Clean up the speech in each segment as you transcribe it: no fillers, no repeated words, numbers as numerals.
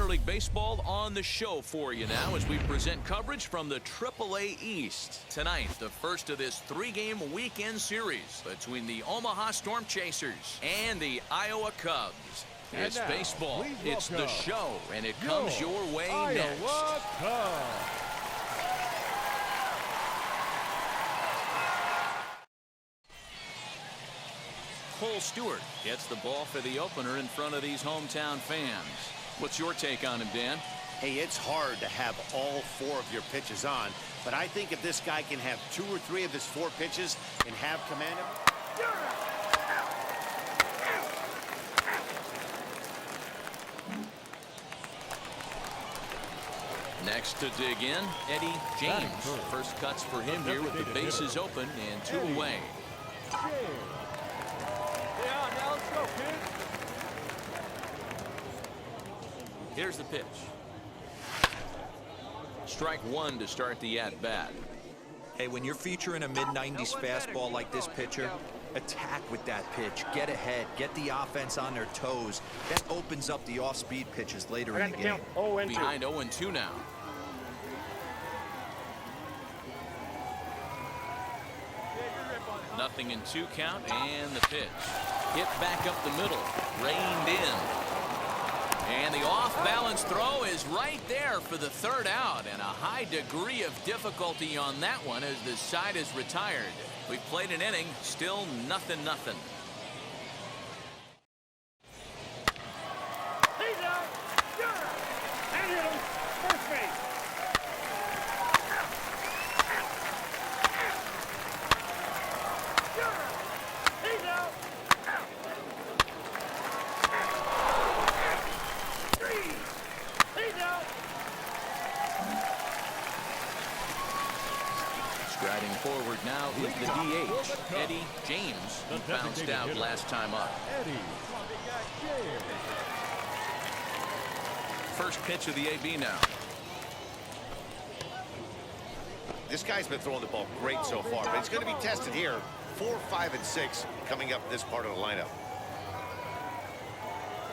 League Baseball on the show for you now as we present coverage from the AAA East. Tonight, the first of this three-game weekend series between the Omaha Storm Chasers and the Iowa Cubs. It's baseball, it's the show, and it comes your way next. Iowa Cubs. Cole Stewart gets the ball for the opener in front of these hometown fans. What's your take on him, Dan? Hey, it's hard to have all four of your pitches on, but I think if this guy can have 2 or 3 of his 4 pitches and have command of Next to dig in, Eddie James. First cuts for him here with the bases open and 2 away. Now let's go, kid. Here's the pitch. Strike 1 to start the at-bat. Hey, when you're featuring a mid-90s fastball like this pitcher, attack with that pitch. Get ahead. Get the offense on their toes. That opens up the off-speed pitches later in the game. Behind 0-2 now. Nothing in 2 count, and the pitch. Hit back up the middle. Reined in. And the off-balance throw is right there for the 3rd out, and a high degree of difficulty on that one as the side is retired. We've played an inning, still 0-0. He's out. And hit him. First base. He's out. He's out. Striding forward now is the DH, Eddie James, who bounced out last time up. Eddie. First pitch of the AB now. This guy's been throwing the ball great so far, but it's going to be tested here. 4, 5, and 6 coming up this part of the lineup.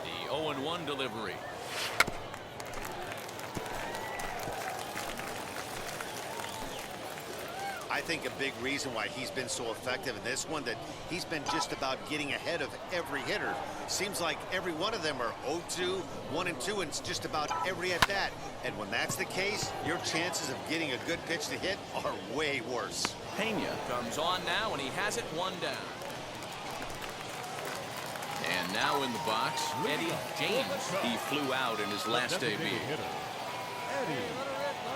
The 0-1 delivery. I think a big reason why he's been so effective in this one that he's been just about getting ahead of every hitter. Seems like every one of them are 0-2, 1-2, and it's just about every at bat. And when that's the case, your chances of getting a good pitch to hit are way worse. Pena comes on now, and he has it 1 down. And now in the box, Eddie James. He flew out in his last AB.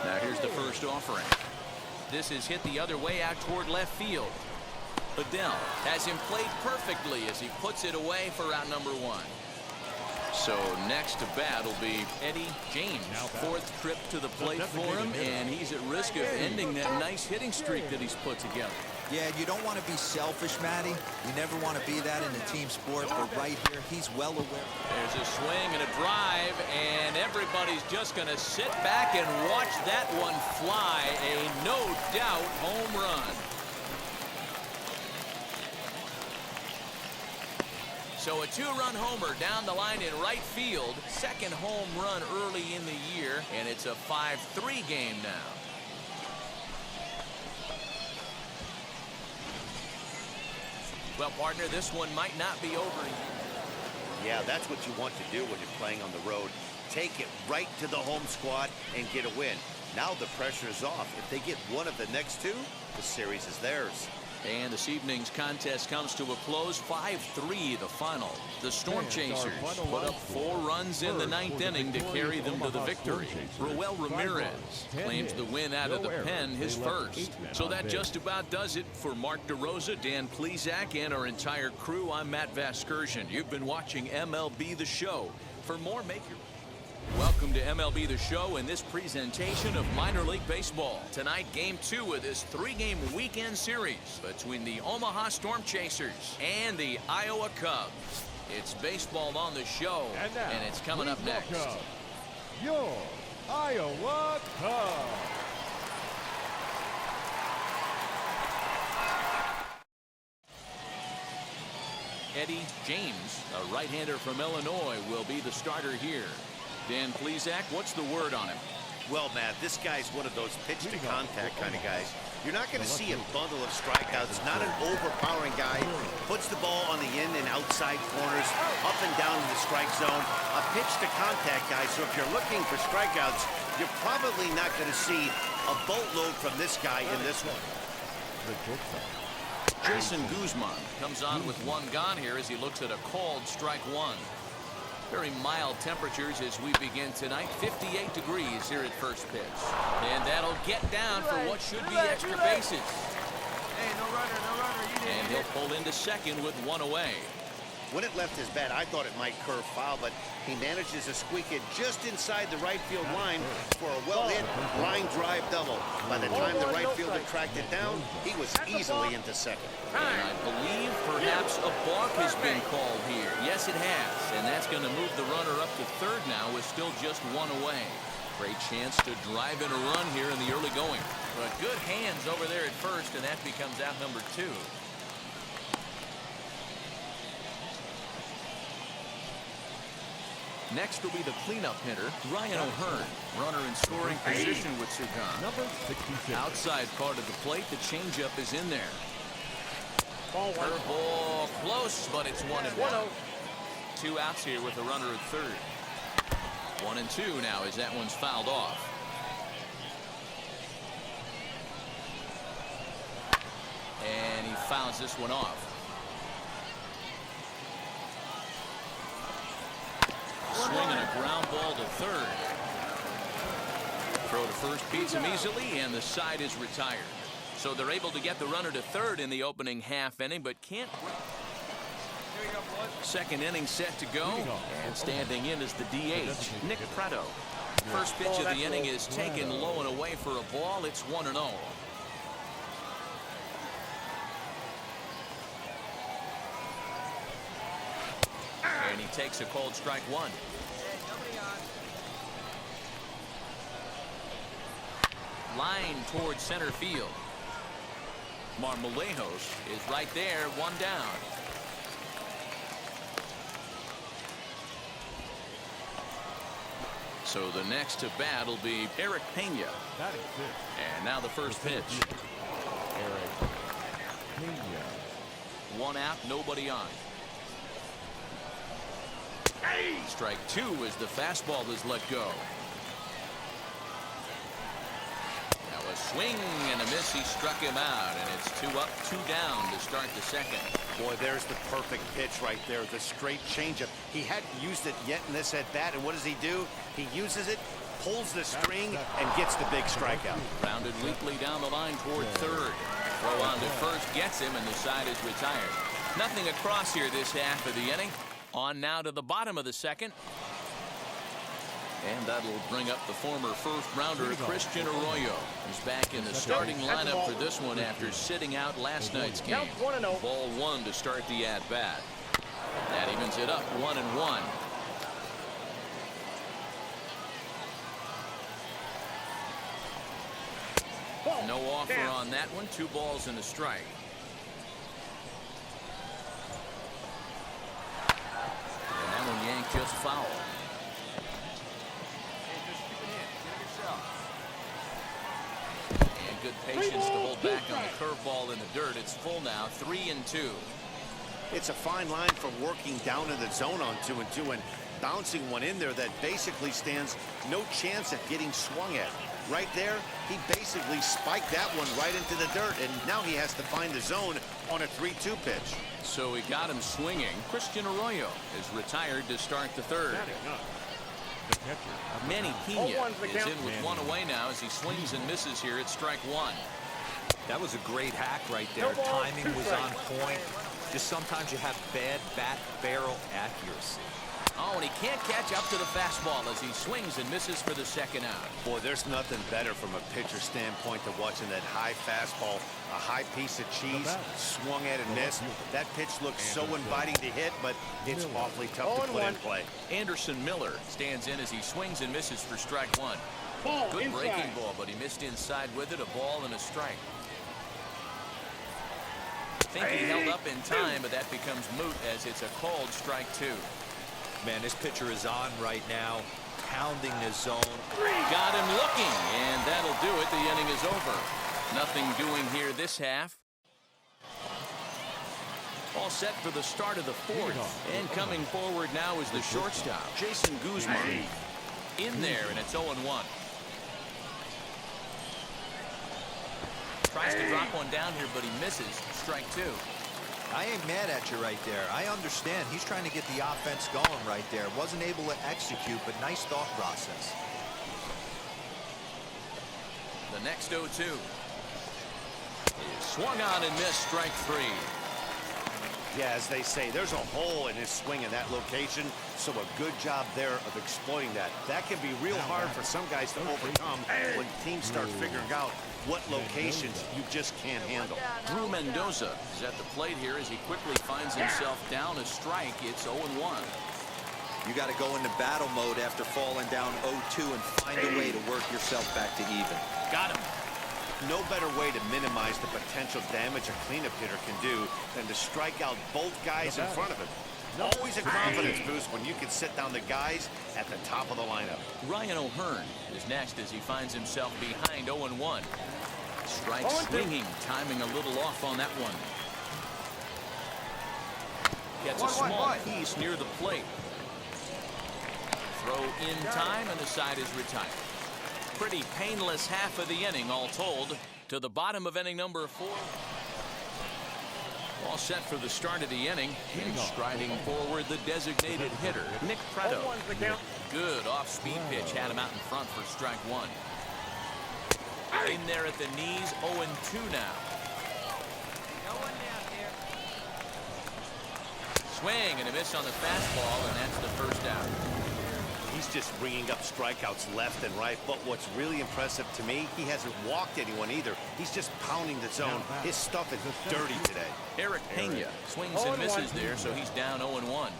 Now here's the first offering. This is hit the other way out toward left field. Adele has him played perfectly as he puts it away for out number 1. So next to bat will be Eddie James. 4th trip to the plate for him, and he's at risk of ending that nice hitting streak that he's put together. Yeah, you don't want to be selfish, Matty. You never want to be that in a team sport, but right here, he's well aware. There's a swing and a drive, and everybody's just going to sit back and watch that one fly. A no-doubt home run. So a 2-run homer down the line in right field. 2nd home run early in the year, and it's a 5-3 game now. Well, partner, this one might not be over. Yeah, that's what you want to do when you're playing on the road. Take it right to the home squad and get a win. Now the pressure is off. If they get one of the next 2, the series is theirs. And this evening's contest comes to a close, 5-3 the final. The Storm Chasers put up 4 runs in the 9th inning to carry them to the victory. Roel Ramirez claims the win out of the pen, his first. So that just about does it for Mark DeRosa, Dan Plezak, and our entire crew. I'm Matt Vasgersian. You've been watching MLB The Show. For more, make your... Welcome to MLB The Show and this presentation of minor league baseball. Tonight, game 2 of this 3-game weekend series between the Omaha Storm Chasers and the Iowa Cubs. It's baseball on the show, and it's coming up next. Your Iowa Cubs. Eddie James, a right-hander from Illinois, will be the starter here. Dan Plesac, what's the word on him? Well, Matt, this guy's one of those pitch-to-contact kind of guys. You're not going to see a bundle of strikeouts. Not an overpowering guy. Puts the ball on the in and outside corners, up and down in the strike zone. A pitch-to-contact guy, so if you're looking for strikeouts, you're probably not going to see a boatload from this guy in this one. Jason Guzman comes on with one gone here as he looks at a called strike one. Very mild temperatures as we begin tonight. 58 degrees here at first pitch. And that'll get down for what should be extra bases. Hey, no runner. And he'll pull into second with one away. When it left his bat, I thought it might curve foul, but he manages to squeak it just inside the right field line for a well-hit line drive double. By the time the right fielder tracked it down, he was easily into second. And I believe perhaps a balk has been called here. Yes, it has. And that's going to move the runner up to third now with still just one away. Great chance to drive in a run here in the early going. But good hands over there at first, and that becomes out number 2. Next will be the cleanup hitter, Ryan O'Hearn. Runner in scoring position with Sugan. Number 66. Outside part of the plate, the changeup is in there. Ball close, but it's 1-1. 2 outs here with a runner at third. 1-2 now as that one's fouled off. And he fouls this one off. Swinging a ground ball to third. Throw to first beats him easily, and the side is retired. So they're able to get the runner to third in the opening half inning, but can't. Second inning set to go, and standing in is the DH, Nick Prado. First pitch of the inning is taken low and away for a ball. It's 1-0. And he takes a cold strike one. Line towards center field. Marmolejos is right there, one down. So the next to bat will be Eric Pena. And now the first pitch. Eric Pena. One out, nobody on. Strike 2 as the fastball is let go. Now a swing and a miss. He struck him out, and it's 2 up, 2 down to start the second. Boy, there's the perfect pitch right there, the straight changeup. He hadn't used it yet in this at-bat, and what does he do? He uses it, pulls the string, and gets the big strikeout. Rounded weakly down the line toward third. Throw on to first gets him, and the side is retired. Nothing across here this half of the inning. On now to the bottom of the second. And that'll bring up the former first-rounder Christian Arroyo. He's back in the starting lineup for this one after sitting out last night's game. Ball 1 to start the at-bat. That evens it up 1-1. No offer on that one. 2 balls and a strike. And that one yanked just foul. And good patience to hold back on the curveball in the dirt. It's full now, 3-2. It's a fine line for working down in the zone on 2-2 and bouncing one in there that basically stands no chance at getting swung at. Right there, he basically spiked that one right into the dirt, and now he has to find the zone on a 3-2 pitch. So he got him swinging. Christian Arroyo is retired to start the third. Manny Pena is in with one away now as he swings and misses here at strike 1. That was a great hack right there. Timing was on point. Just sometimes you have bad bat barrel accuracy. Oh, and he can't catch up to the fastball as he swings and misses for the second out. Boy, there's nothing better from a pitcher standpoint than watching that high fastball, a high piece of cheese, swung at and missed. That pitch looks so inviting to hit, but it's awfully tough to put in play. Anderson Miller stands in as he swings and misses for strike 1. Good breaking ball, but he missed inside with it, a ball and a strike. I think he held up in time, but that becomes moot as it's a called strike 2. Man, this pitcher is on right now. pounding the zone. Got him looking, and that'll do it. The inning is over. Nothing doing here this half. All set for the start of the fourth. And coming forward now is the shortstop, Jason Guzman. In there, and it's 0-1. Tries to drop one down here, but he misses. Strike two. I ain't mad at you right there. I understand. He's trying to get the offense going right there. Wasn't able to execute, but nice thought process. The next 0-2. Swung on and missed. Strike three. Yeah, as they say, there's a hole in his swing in that location, so a good job there of exploiting that. That can be real hard for some guys to overcome when teams start figuring out what locations you just can't handle. Drew Mendoza is at the plate here as he quickly finds himself down a strike. It's 0-1. You got to go into battle mode after falling down 0-2 and find a way to work yourself back to even. Got him. No better way to minimize the potential damage a cleanup hitter can do than to strike out both guys in front of him. Always a confidence boost when you can sit down the guys at the top of the lineup. Ryan O'Hearn is next as he finds himself behind 0-1. Strike swinging, timing a little off on that one. Gets a small piece near the plate. Throw in time, and the side is retired. Pretty painless half of the inning, all told. To the bottom of inning number 4. All set for the start of the inning. And striding forward, the designated hitter, Nick Prado. Good off-speed pitch, had him out in front for strike one. In there at the knees, 0-2 now. Swing and a miss on the fastball, and that's the first out. He's just bringing up strikeouts left and right, but what's really impressive to me, he hasn't walked anyone either. He's just pounding the zone. His stuff is dirty today. Eric Pena swings and misses there, so he's down 0-1.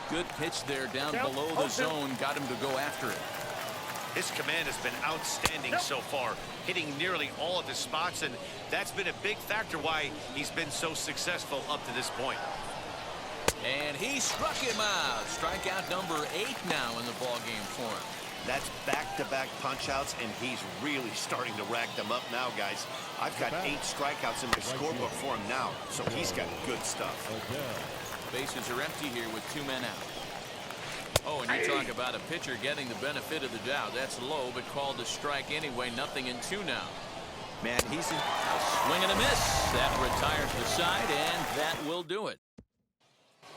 Good pitch there down below the zone, got him to go after it. His command has been outstanding so far, hitting nearly all of his spots, and that's been a big factor why he's been so successful up to this point. And he struck him out. Strikeout number 8 now in the ballgame for him. That's back-to-back punch-outs, and he's really starting to rack them up now, guys. I've got 8 strikeouts in my scorebook for him now, so he's got good stuff. Bases are empty here with 2 men out. Oh, and you talk about a pitcher getting the benefit of the doubt. That's low, but called a strike anyway. 0-2 now. Man, he's in a swing and a miss. That retires the side, and that will do it.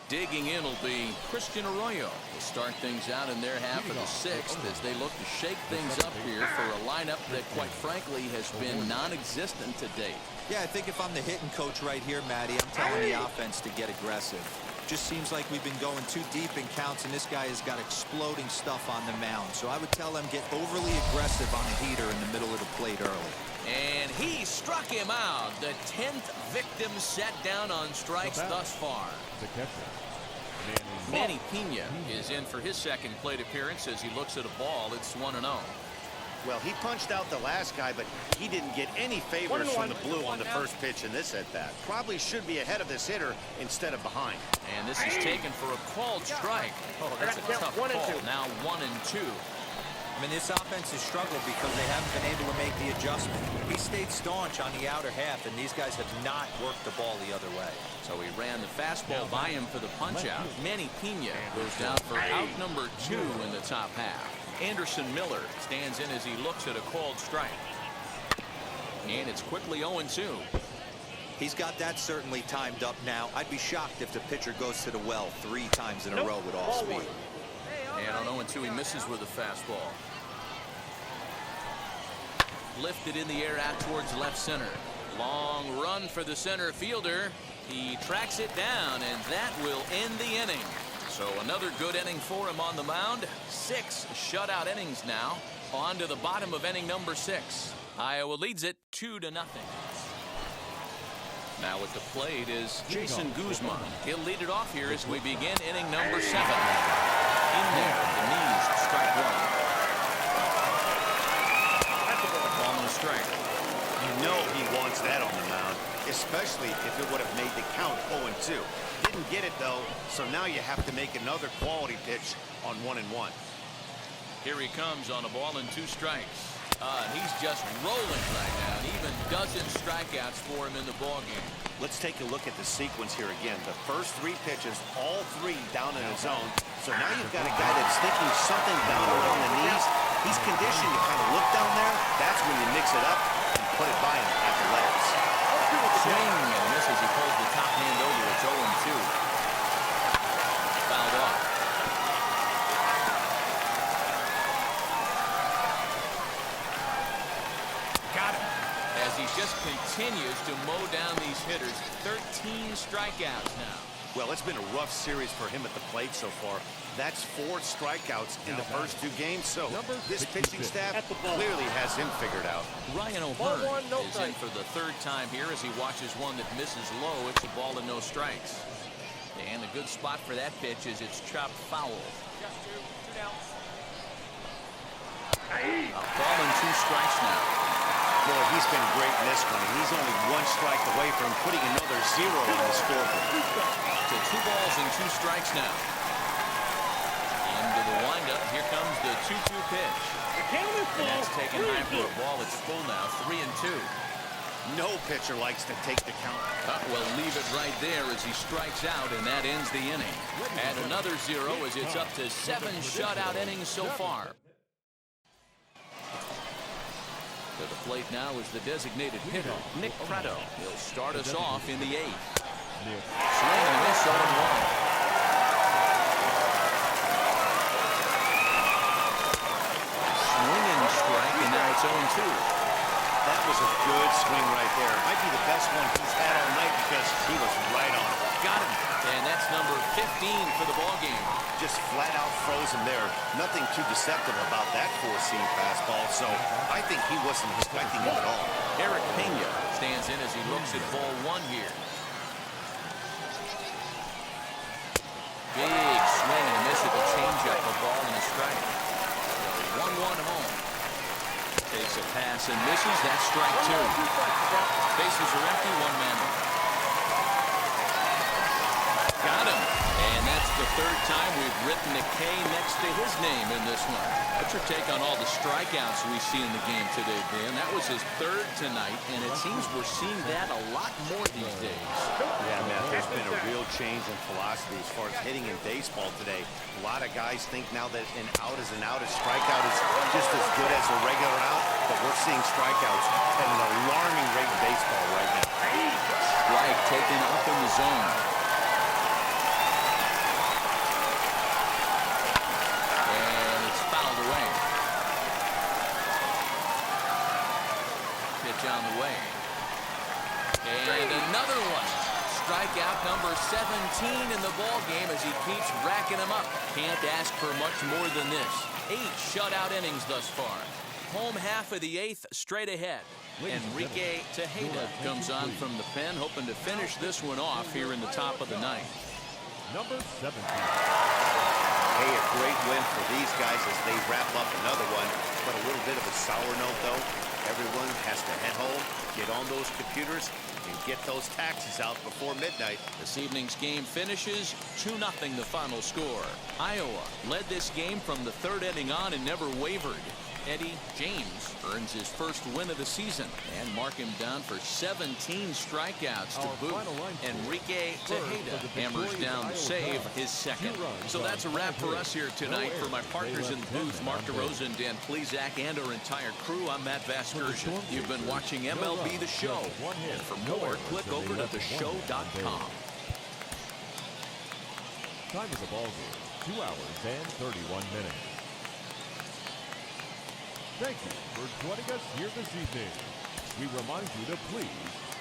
Digging in will be Christian Arroyo to start things out in their half of the 6th as they look to shake things up here for a lineup that, quite frankly, has been non-existent to date. Yeah, I think if I'm the hitting coach right here, Matty, I'm telling the offense to get aggressive. Just seems like we've been going too deep in counts, and this guy has got exploding stuff on the mound. So I would tell them get overly aggressive on a heater in the middle of the plate early. And he struck him out. The 10th victim set down on strikes thus far. Manny Pena is in for his second plate appearance as he looks at a ball. It's 1-0. Well, he punched out the last guy, but he didn't get any favors from the blue on the first pitch in this at-bat. Probably should be ahead of this hitter instead of behind. And this is taken for a called strike. Oh, that's a tough call. Now 1-2. I mean, this offense has struggled because they haven't been able to make the adjustment. He stayed staunch on the outer half, and these guys have not worked the ball the other way. So he ran the fastball by him for the punch-out. Manny Pena goes down for out number 2 in the top half. Anderson Miller stands in as he looks at a called strike. And it's quickly 0-2. He's got that certainly timed up now. I'd be shocked if the pitcher goes to the well 3 times in a row with all speed. And on 0-2, he misses with a fastball. Lifted in the air out towards left center. Long run for the center fielder. He tracks it down, and that will end the inning. So another good inning for him on the mound. 6 shutout innings now. On to the bottom of inning number 6. Iowa leads it 2-0. Now at the plate is Jason Guzman. He'll lead it off here as we begin inning number 7. In there at the knees, strike 1. Ball and a strike. You know he wants that on the mound. especially if it would have made the count 0-2. Didn't get it, though, so now you have to make another quality pitch on 1-1. Here he comes on a ball and 2 strikes. And he's just rolling right now. And even dozen strikeouts for him in the ballgame. Let's take a look at the sequence here again. The first 3 pitches, all 3 down in his zone. So now you've got a guy that's thinking something down around the knees. He's conditioned to kind of look down there. That's when you mix it up and put it by him at the legs. Swing and miss as he pulls the top hand over. It's 0-2. Fouled off. Got him. As he just continues to mow down these hitters. 13 strikeouts now. Well, it's been a rough series for him at the plate so far. That's 4 strikeouts in the first 2 games, so this pitching staff clearly has him figured out. Ryan O'Hearn is in for the 3rd time here as he watches one that misses low. It's a ball and no strikes. And a good spot for that pitch is it's chopped foul. A ball and 2 strikes now. Boy, he's been great in this one. He's only 1 strike away from putting another 0 on the scoreboard. To 2 balls and 2 strikes now. Into the windup. Here comes the 2-2 pitch. And that's taken high for a ball. It's full now. 3-2. No pitcher likes to take the count. Well, leave it right there as he strikes out, and that ends the inning. And another 0 as it's up to 7 shutout innings so far. To the plate now is the designated hitter, Nick Pratto. He'll start us off in the 8th. Swing and a miss, 0-1. And now it's 0-2. That was a good swing right there. Might be the best one he's had all night because he was right on it. Got him. And that's number 15 for the ballgame. Just flat out frozen there. Nothing too deceptive about that 4-seam fastball, so I think he wasn't expecting it at all. Eric Pena stands in as he looks at ball 1 here. Big swing and a miss at the changeup. A ball and a strike. 1-1 home. Takes a pass and misses. That's strike 2. Bases are empty. 1 man. Got him. And that's the 3rd time we've written a K next to his name in this one. What's your take on all the strikeouts we see in the game today, Dan? That was his 3rd tonight, and it seems we're seeing that a lot more these days. Yeah, Matt, there's been a real change in philosophy as far as hitting in baseball today. A lot of guys think now that an out is an out, a strikeout is just as good as a regular out, but we're seeing strikeouts at an alarming rate in baseball right now. Strike taken up in the zone. And it's fouled away. Pitch on the way. And another one. Strikeout number 17 in the ballgame as he keeps racking them up. Can't ask for much more than this. 8 shutout innings thus far. Home half of the 8th straight ahead. Enrique Tejeda comes on from the pen, hoping to finish this one off here in the top of the 9th. Number 17. Hey, a great win for these guys as they wrap up another one. But a little bit of a sour note, though. Everyone has to head home, get on those computers, and get those taxes out before midnight. This evening's game finishes 2-0 the final score. Iowa led this game from the 3rd inning on and never wavered. Eddie James earns his first win of the season and mark him down for 17 strikeouts to boot. Enrique Tejeda hammers down the save, his 2nd. So that's a wrap for us here tonight. For my partners in the booth, Mark DeRosa, Dan Plesac, and our entire crew, I'm Matt Vasgersian. You've been watching MLB The Show. And for more, click over to theshow.com. Time of the ball game, 2 hours and 31 minutes. Thank you for joining us here this evening. We remind you to please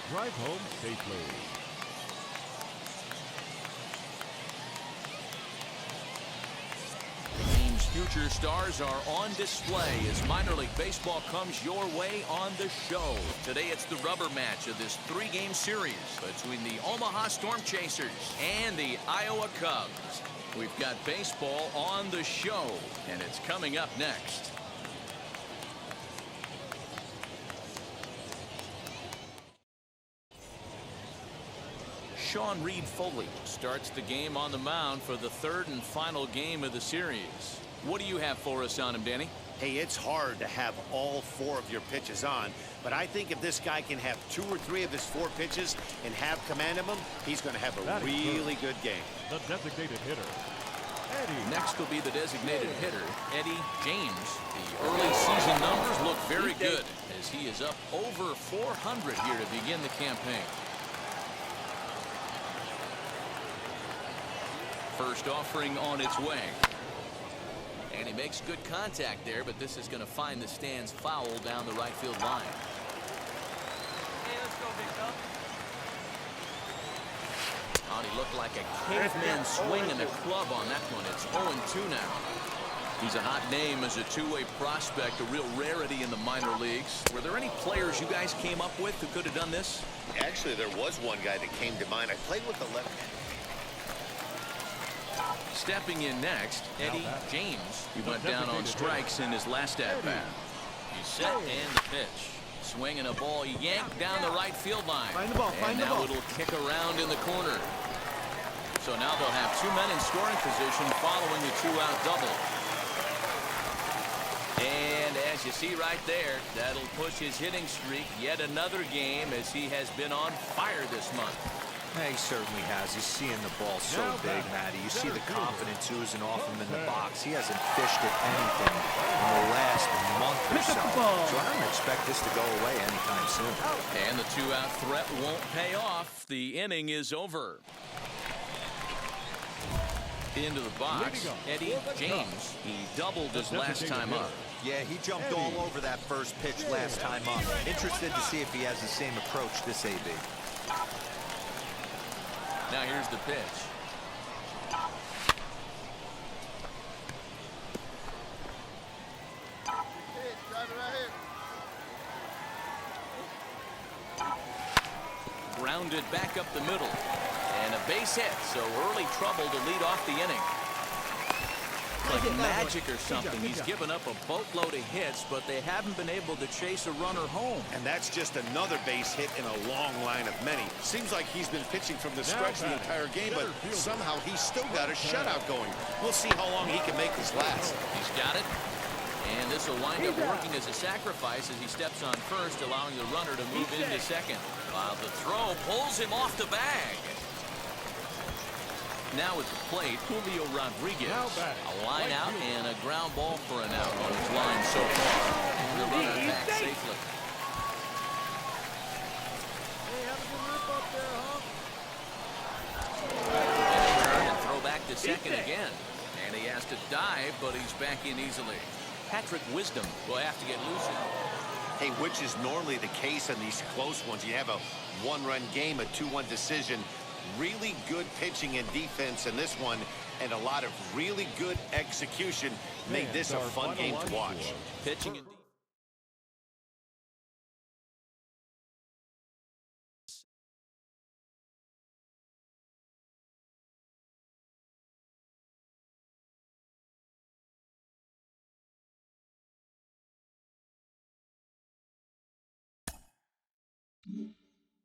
drive home safely. The team's future stars are on display as minor league baseball comes your way on the show. Today it's the rubber match of this 3-game series between the Omaha Storm Chasers and the Iowa Cubs. We've got baseball on the show, and it's coming up next. Sean Reed Foley starts the game on the mound for the third and final game of the series. What do you have for us on him, Danny? Hey, it's hard to have all 4 of your pitches on, but I think if this guy can have 2 or 3 of his 4 pitches and have command of them, he's going to have a really good game. The designated hitter, Eddie. Next will be the designated hitter, Eddie James. The early season numbers look very good as he is up over 400 here to begin the campaign. First offering on its way. And he makes good contact there, but this is going to find the stands foul down the right field line. Hey, let's go, big fella. Oh, he looked like a caveman swinging a club on that one. It's 0-2 now. He's a hot name as a two-way prospect, a real rarity in the minor leagues. Were there any players you guys came up with who could have done this? Actually, there was one guy that came to mind. I played with the left hand. Stepping in next, Eddie James. He went down on strikes in his last at-bat. He's set and the pitch. Swinging a ball yanked down the right field line. And now it'll kick around in the corner. So now they'll have 2 men in scoring position following the 2-out double. And as you see right there, that'll push his hitting streak yet another game as he has been on fire this month. He certainly has. He's seeing the ball so big, Matty. You see the confidence oozing off him in the box. He hasn't fished at anything in the last month or so. So I don't expect this to go away anytime soon. And the 2-out threat won't pay off. The inning is over. Into the box, Eddie James. He doubled his last time up. Yeah, he jumped all over that first pitch last time up. Interested to see if he has the same approach this AB. Now here's the pitch. Grounded back up the middle. And a base hit, so early trouble to lead off the inning. Like magic or something. He's given up a boatload of hits, but they haven't been able to chase a runner home. And that's just another base hit in a long line of many. Seems like he's been pitching from the stretch the entire game, but somehow he's still got a shutout going. We'll see how long he can make this last. He's got it. And this will wind up working as a sacrifice as he steps on first, allowing the runner to move into second. While the throw pulls him off the bag. Now at the plate, Julio Rodriguez. A line out and a ground ball for an out on his line so far. The runner back safely. Hey, have a good rip up there, huh? And a turn and throw back to second again. And he has to dive, but he's back in easily. Patrick Wisdom will have to get loose now. Hey, which is normally the case in these close ones. You have a 1-run game, a 2-1 decision. Really good pitching and defense in this one, and a lot of really good execution made this a fun game to watch. Pitching and